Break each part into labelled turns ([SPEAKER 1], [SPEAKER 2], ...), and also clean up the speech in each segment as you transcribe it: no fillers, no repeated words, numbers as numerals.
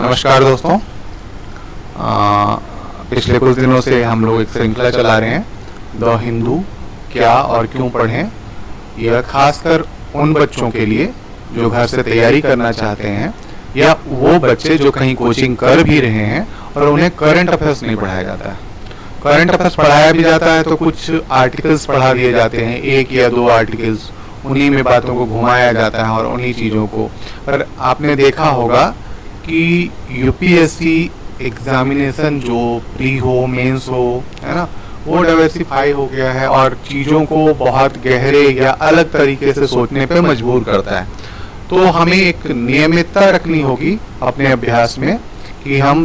[SPEAKER 1] नमस्कार दोस्तों। पिछले कुछ दिनों से हम लोग एक श्रृंखला चला रहे हैं, द हिंदू क्या और क्यों पढ़ें। यह खासकर उन बच्चों के लिए जो घर से तैयारी करना चाहते हैं या वो बच्चे जो कहीं कोचिंग कर भी रहे हैं और उन्हें करंट अफेयर्स नहीं पढ़ाया जाता है। करंट अफेयर्स पढ़ाया भी जाता है तो कुछ आर्टिकल्स पढ़ा दिए जाते हैं, एक या दो आर्टिकल्स, उन्हीं में बातों को घुमाया जाता है और उन्हीं चीज़ों को। पर आपने देखा होगा कि यूपीएससी एग्जामिनेशन जो प्री हो, मेंस हो, है ना, वो डाइवर्सिफाई हो गया है और चीज़ों को बहुत गहरे या अलग तरीके से सोचने पे मजबूर करता है। तो हमें एक नियमितता रखनी होगी अपने अभ्यास में कि हम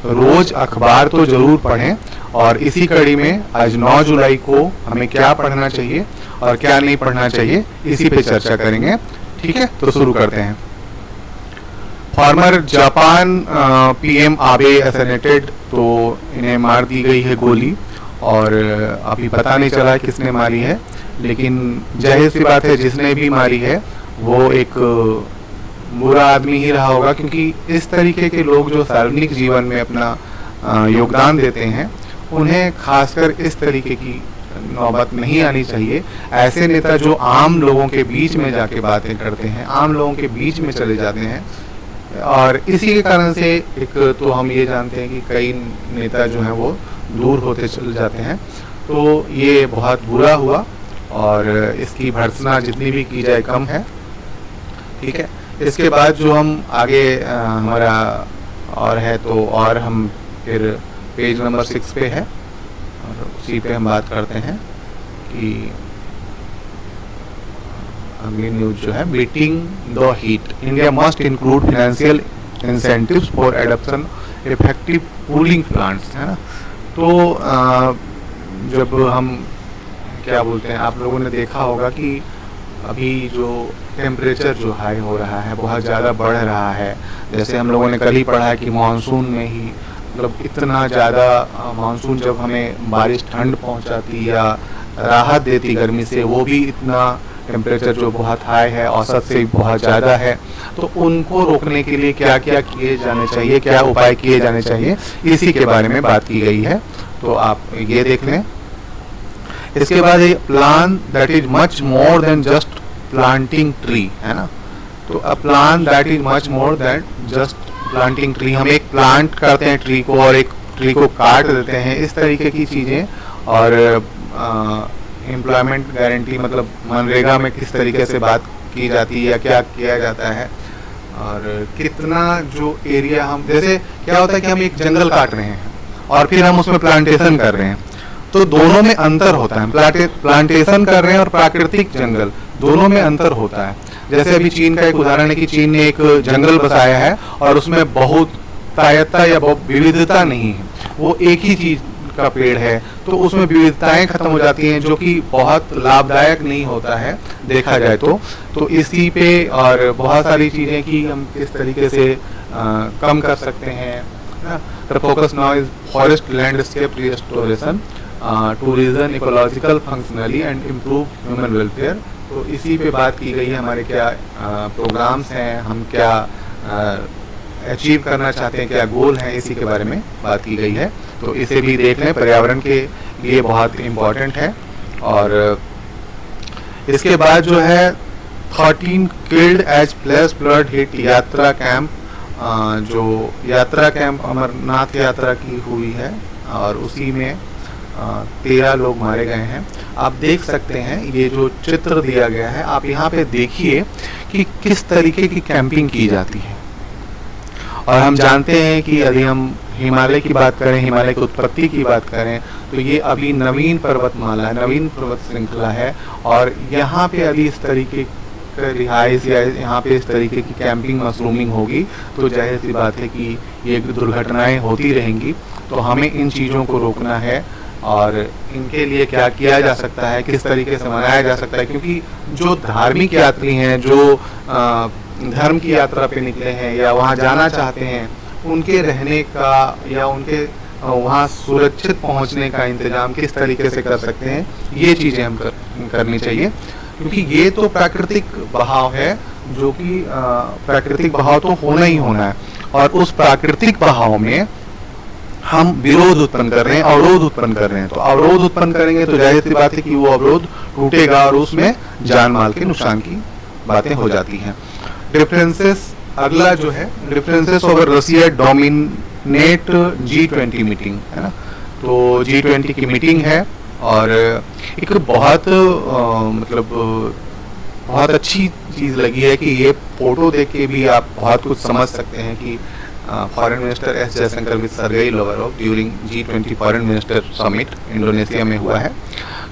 [SPEAKER 1] रोज अखबार तो जरूर पढ़ें, और इसी कड़ी में आज 9 जुलाई को हमें क्या पढ़ना चाहिए और क्या नहीं पढ़ना चाहिए, इसी पे चर्चा करेंगे। ठीक है, तो शुरू करते हैं। फॉर्मर जापान पीएम आबे असैसिनेटेड, तो इन्हें मार दी गई है गोली और अभी पता नहीं चला किसने मारी है, लेकिन जाहिर सी बात है जिसने भी मारी है वो एक बुरा आदमी ही रहा होगा, क्योंकि इस तरीके के लोग जो सार्वजनिक जीवन में अपना योगदान देते हैं उन्हें खासकर इस तरीके की नौबत नहीं आनी चाहिए। ऐसे नेता जो आम लोगों के बीच में जाके बातें करते हैं, आम लोगों के बीच में चले जाते हैं, और इसी के कारण से एक तो हम ये जानते हैं कि कई नेता जो हैं वो दूर होते चले जाते हैं। तो ये बहुत बुरा हुआ और इसकी भर्त्सना जितनी भी की जाए कम है। ठीक है, इसके बाद जो हम आगे हमारा और है, तो और हम फिर पेज नंबर 6 पे है और उसी पे हम बात करते हैं कि अगली न्यूज जो है, beating the heat, India must include financial incentives for adoption effective cooling plants, है ना। तो जब हम क्या बोलते हैं, आप लोगों ने देखा होगा कि अभी जो टेम्परेचर जो हाई हो रहा है, बहुत ज़्यादा बढ़ रहा है। जैसे हम लोगों ने कल ही पढ़ा है कि मानसून में ही मतलब इतना ज़्यादा मानसून जब हमें बारिश ठंड पहुंचाती या राहत देती गर्मी से, वो भी इतना टेम्परेचर जो बहुत हाई है, औसत से बहुत ज़्यादा है। तो उनको रोकने के लिए क्या क्या किए जाने चाहिए, क्या उपाय किए जाने चाहिए, इसी के बारे में बात की गई है। तो आप ये देख लें। इसके बाद ये plan that is much more than just planting tree, है ना। तो a plan that is much more than just planting tree, हम एक प्लांट करते हैं ट्री को और एक ट्री को काट देते हैं, इस तरीके की चीज़ें। और एम्प्लॉयमेंट गारंटी मतलब मनरेगा में किस तरीके से बात की जाती है या क्या किया जाता है, और कितना जो एरिया हम, जैसे क्या होता है कि हम एक जंगल काट रहे हैं और फिर हम उसमें प्लांटेशन कर रहे हैं, तो दोनों में अंतर होता है। प्लांटेशन कर रहे हैं और प्राकृतिक जंगल, दोनों में अंतर होता है। जैसे अभी चीन का एक उदाहरण है कि चीन ने एक जंगल बसाया है और उसमें बहुत तायता या बहुत विविधता नहीं है, वो एक ही चीज का पेड़ है, तो उसमें विविधताएं खत्म हो जाती हैं, जो कि बहुत लाभदायक नहीं होता है देखा जाए तो इसी पे और बहुत सारी चीजें कि हम किस तरीके से कम कर सकते हैं। The focus now is forest landscape restoration, tourism, ecological functionally and improve human welfare. तो इसी पे बात की गई है, हमारे क्या प्रोग्राम्स हैं, हम क्या अचीव करना चाहते हैं, क्या गोल हैं, इसी के बारे में बात की गई है। तो इसे भी देख लें, पर्यावरण के लिए बहुत इम्पोर्टेंट है। और इसके बाद जो है 13 killed as flash flood hit yatra camp, जो यात्रा कैंप अमरनाथ यात्रा की हुई है और उसी में 13 लोग मारे गए हैं। आप देख सकते हैं ये जो चित्र दिया गया है, आप यहाँ पे देखिए कि किस तरीके की कैंपिंग की जाती है। और हम जानते हैं कि यदि हम हिमालय की बात करें, हिमालय की उत्पत्ति की बात करें, तो ये अभी नवीन पर्वतमाला है, नवीन पर्वत श्रृंखला है, और यहाँ पे यदि इस तरीके का रिहाइश या यहाँ पे इस तरीके की कैंपिंग मशरूमिंग होगी, तो जाहिर सी बात है कि ये दुर्घटनाएं होती रहेंगी। तो हमें इन चीज़ों को रोकना है और इनके लिए क्या किया जा सकता है, किस तरीके से मनाया जा सकता है, क्योंकि जो धार्मिक यात्री हैं, जो धर्म की यात्रा पे निकले हैं या वहाँ जाना चाहते हैं, उनके रहने का या उनके वहाँ सुरक्षित पहुँचने का इंतजाम किस तरीके से कर सकते हैं, ये चीज़ें हम करनी चाहिए। क्योंकि ये तो प्राकृतिक बहाव है, जो कि प्राकृतिक बहाव तो होना ही होना है। और उस प्राकृतिक बहाव में हम विरोध उत्पन्न कर रहे हैं, अवरोध उत्पन्न कर रहे हैं। तो अवरोध उत्पन्न करेंगे तो जाहिर सी बात है कि वो अवरोध टूटेगा और उसमें जान माल के नुकसान की बातें हो जाती हैं। डिफरेंसेस, अगला जो है डिफरेंसेस ओवर रसिया डोमिनेट G20 मीटिंग, है ना। तो G20 की मीटिंग है और एक बहुत बहुत अच्छी चीज़ लगी है कि ये फोटो देख के भी आप बहुत कुछ समझ सकते हैं कि foreign minister S Jaishankar with Sergei Lavrov during G20 foreign minister summit Indonesia में हुआ है।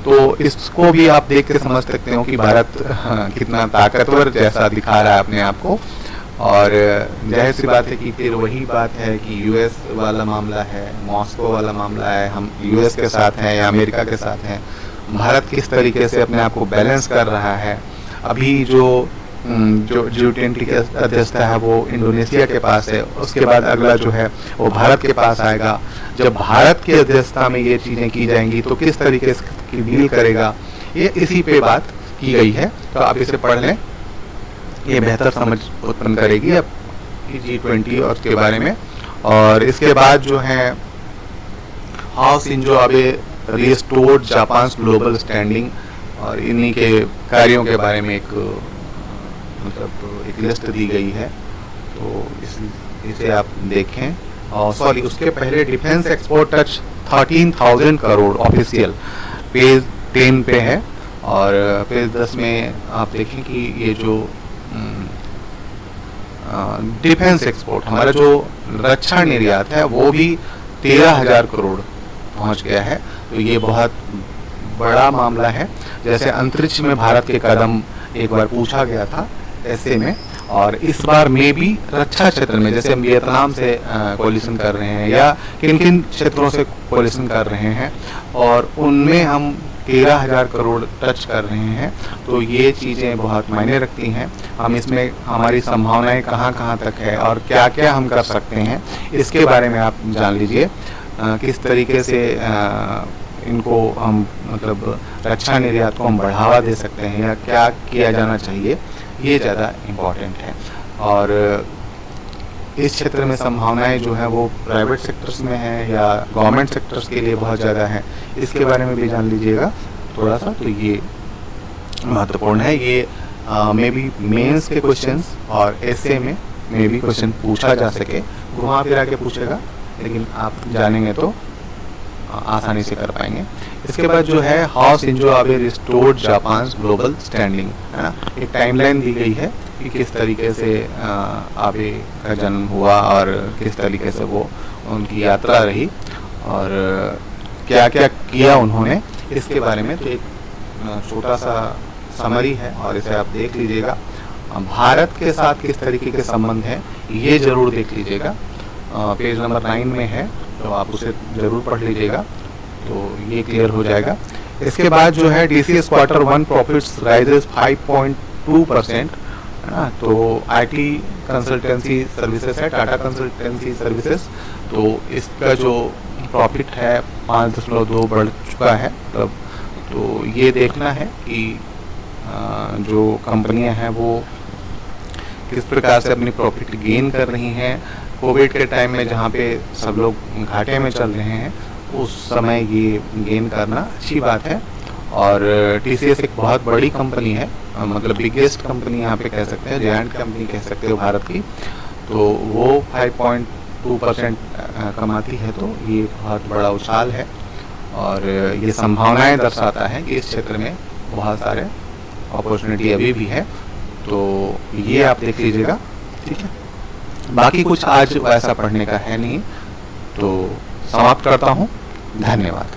[SPEAKER 1] तो इसको भी आप देख के समझ सकते हो कि भारत कितना ताकतवर जैसा दिखा रहा है अपने आप को। और जाहिर सी बात है कि फिर वही बात है कि यूएस वाला मामला है, मॉस्को वाला मामला है, हम यूएस के साथ हैं या अमेरिका के साथ हैं। भारत किस तरीके से अपने आप को बैलेंस कर रहा है। अभी जो G20 की अध्यक्षता है वो इंडोनेशिया के पास है, उसके बाद अगला जो है वो भारत के पास आएगा। जब भारत की अध्यक्षता में ये चीज़ें की जाएंगी तो किस तरीके से डील करेगा, ये इसी पे बात की गई है। तो आप इसे पढ़ लें, ये बेहतर समझ उत्पन्न करेगी अब G20 और के बारे में। और इसके बाद जो है how Shinzo Abe restored Japan's global standing, और इन्हीं के कार्यों के बारे में एक लिस्ट दी गई है। तो इसे आप देखें। और सॉरी, उसके पहले defence export touch 13,000 crore official, page 10 पे है। और पेज 10 में आप देखें कि ये जो डिफेंस एक्सपोर्ट, हमारा जो रक्षा निर्यात है वो भी 13,000 करोड़ पहुंच गया है। तो ये बहुत बड़ा मामला है। जैसे अंतरिक्ष में भारत के कदम एक बार पूछा गया था ऐसे में, और इस बार में भी रक्षा क्षेत्र में जैसे हम वियतनाम से कोलिशन कर रहे हैं या किन किन क्षेत्रों से कोलिशन कर रहे हैं, और उनमें हम 13,000 करोड़ टच कर रहे हैं। तो ये चीज़ें बहुत मायने रखती हैं। हम इसमें हमारी संभावनाएं कहाँ कहाँ तक है और क्या क्या हम कर सकते हैं, इसके बारे में आप जान लीजिए। किस तरीके से इनको हम रक्षा निर्यात को हम बढ़ावा दे सकते हैं या क्या किया जाना चाहिए, ये ज़्यादा इम्पोर्टेंट है। और इस क्षेत्र में संभावनाएं जो है वो प्राइवेट सेक्टर्स में है या गवर्नमेंट सेक्टर्स के लिए बहुत ज़्यादा है, इसके बारे में भी जान लीजिएगा थोड़ा सा। तो ये महत्वपूर्ण है। ये मे बी मेंस के क्वेश्चंस और एसए में भी क्वेश्चन पूछा जा सके, घुमा फिरा के पूछेगा, लेकिन आप जानेंगे तो आसानी से कर पाएंगे। इसके बाद जो है how Shinzo Abe restored Japan's global standing, है ना। एक टाइमलाइन दी गई है कि किस तरीके से आबे का जन्म हुआ और किस तरीके से वो उनकी यात्रा रही और क्या क्या किया उन्होंने, इसके बारे में। तो एक छोटा सा समरी है और इसे आप देख लीजिएगा। भारत के साथ किस तरीके के संबंध हैं ये जरूर देख लीजिएगा। पेज नंबर 9 में है, तो आप उसे ज़रूर पढ़ लीजिएगा, तो ये क्लियर हो जाएगा। इसके बाद जो है DCS Q1 प्रॉफिट्स राइजेस 5.2%, है ना। तो IT कंसल्टेंसी सर्विसेज है, टाटा कंसल्टेंसी सर्विसेज, तो इसका जो प्रॉफिट है 5.2 बढ़ चुका है। तो ये देखना है कि जो कंपनियां हैं वो किस प्रकार से अपनी प्रॉफिट गेन कर रही हैं। कोविड के टाइम में जहाँ पे सब लोग घाटे में चल रहे हैं, उस समय ये गेन करना अच्छी बात है। और TCS एक बहुत बड़ी कंपनी है, बिगेस्ट कंपनी यहाँ पे कह सकते हैं, जायंट कंपनी कह सकते हो भारत की। तो वो 5.2% कमाती है, तो ये बहुत बड़ा उछाल है और ये संभावनाएं दर्शाता है कि इस क्षेत्र में बहुत सारे अपॉर्चुनिटी अभी भी है। तो ये आप देख लीजिएगा, ठीक है। बाकी कुछ आज वैसा पढ़ने का है नहीं, तो समाप्त करता हूँ। धन्यवाद।